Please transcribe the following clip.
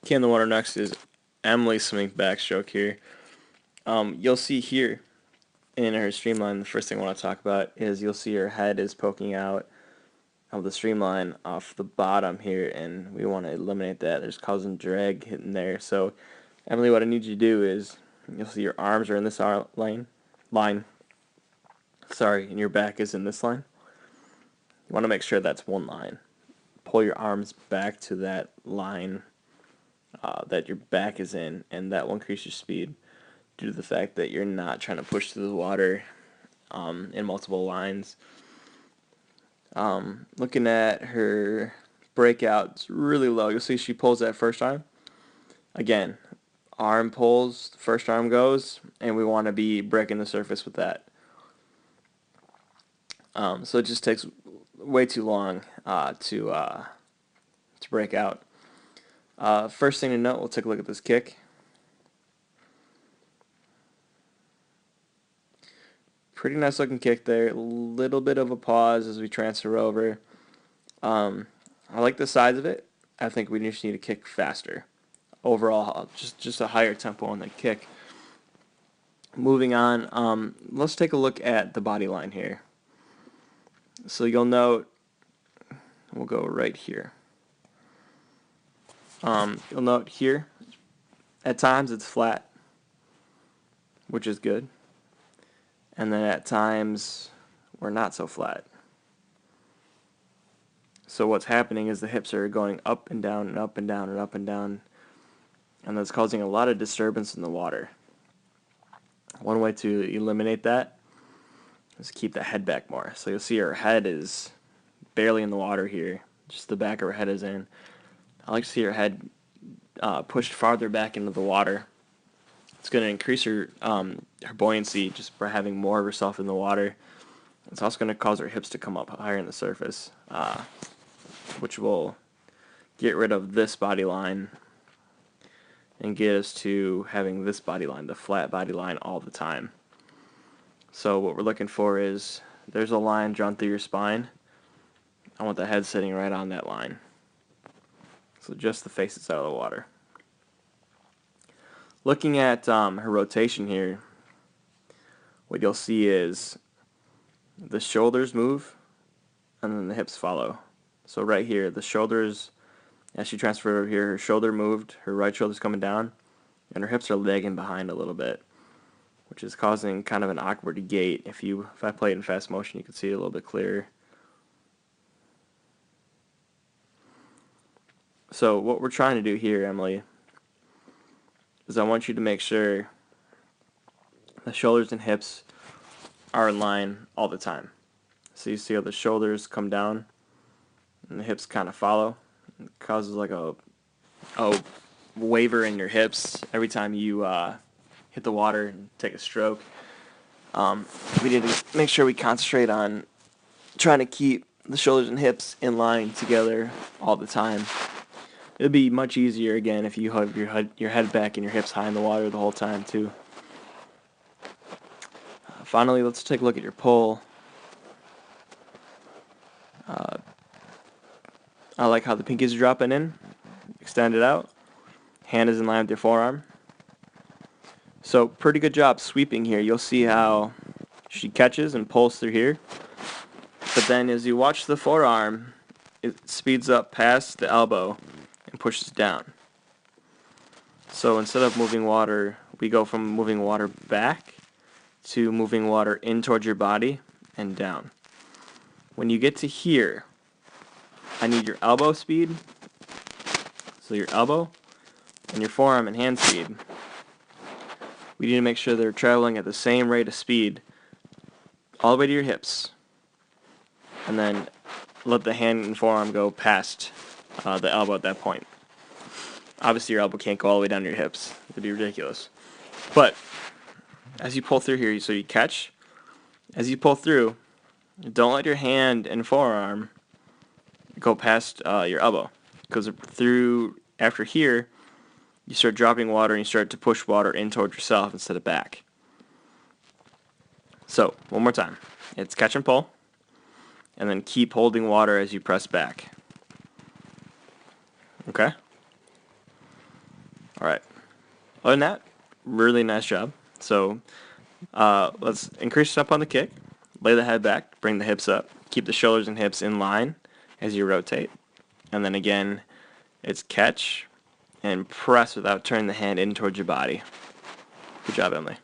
Okay, in the water next is Emily swimming backstroke here. You'll see here in her streamline, the first thing I want to talk about is you'll see her head is poking out of the streamline off the bottom here, and we want to eliminate that. There's causing drag hitting there. So, Emily, what I need you to do is you'll see your arms are in this line. Sorry, and your back is in this line. You want to make sure that's one line. Pull your arms back to that line that your back is in, and that will increase your speed due to the fact that you're not trying to push through the water in multiple lines. Looking at her breakout, it's really low. You'll see she pulls that first arm. Again, arm pulls, first arm goes, and we want to be breaking the surface with that. So it just takes way too long to break out. First thing to note, we'll take a look at this kick. Pretty nice looking kick there. A little bit of a pause as we transfer over. I like the size of it. I think we just need to kick faster. Overall, just a higher tempo on the kick. Moving on, let's take a look at the body line here. So you'll note, we'll go right here. You'll note here, at times it's flat, which is good. And then at times we're not so flat. So what's happening is the hips are going up and down and up and down and up and down, and that's causing a lot of disturbance in the water. One way to eliminate that is keep the head back more. So you'll see her head is barely in the water here, just the back of her head is in. I like to see her head pushed farther back into the water. It's going to increase her buoyancy just by having more of herself in the water. It's also going to cause her hips to come up higher in the surface, which will get rid of this body line and get us to having this body line, the flat body line, all the time. So what we're looking for is there's a line drawn through your spine. I want the head sitting right on that line. So just the face is out of the water. Looking at her rotation here, what you'll see is the shoulders move and then the hips follow. So right here, the shoulders, as she transferred over here, her shoulder moved, her right shoulder's coming down, and her hips are lagging behind a little bit, which is causing kind of an awkward gait. If I play it in fast motion, you can see it a little bit clearer. So what we're trying to do here, Emily, is I want you to make sure the shoulders and hips are in line all the time. So you see how the shoulders come down and the hips kind of follow. It causes like a waver in your hips every time you hit the water and take a stroke. We need to make sure we concentrate on trying to keep the shoulders and hips in line together all the time. It'd be much easier again if you have your head back and your hips high in the water the whole time too. Finally, let's take a look at your pull. I like how the pinky is dropping in, extend it out. Hand is in line with your forearm. So pretty good job sweeping here. You'll see how she catches and pulls through here. But then as you watch the forearm, it speeds up past the elbow and pushes down. So instead of moving water, we go from moving water back to moving water in towards your body and down. When you get to here, I need your elbow speed, so your elbow, and your forearm and hand speed. We need to make sure they're traveling at the same rate of speed all the way to your hips, and then let the hand and forearm go past the elbow at that point. Obviously your elbow can't go all the way down to your hips. It'd be ridiculous. But as you pull through here, so you catch, as you pull through, don't let your hand and forearm go past your elbow, because after here, you start dropping water and you start to push water in towards yourself instead of back. So, one more time. It's catch and pull, and then keep holding water as you press back. Okay? Alright. Other than that, really nice job. So let's increase up on the kick. Lay the head back, bring the hips up. Keep the shoulders and hips in line as you rotate. And then again, it's catch and press without turning the hand in towards your body. Good job, Emily.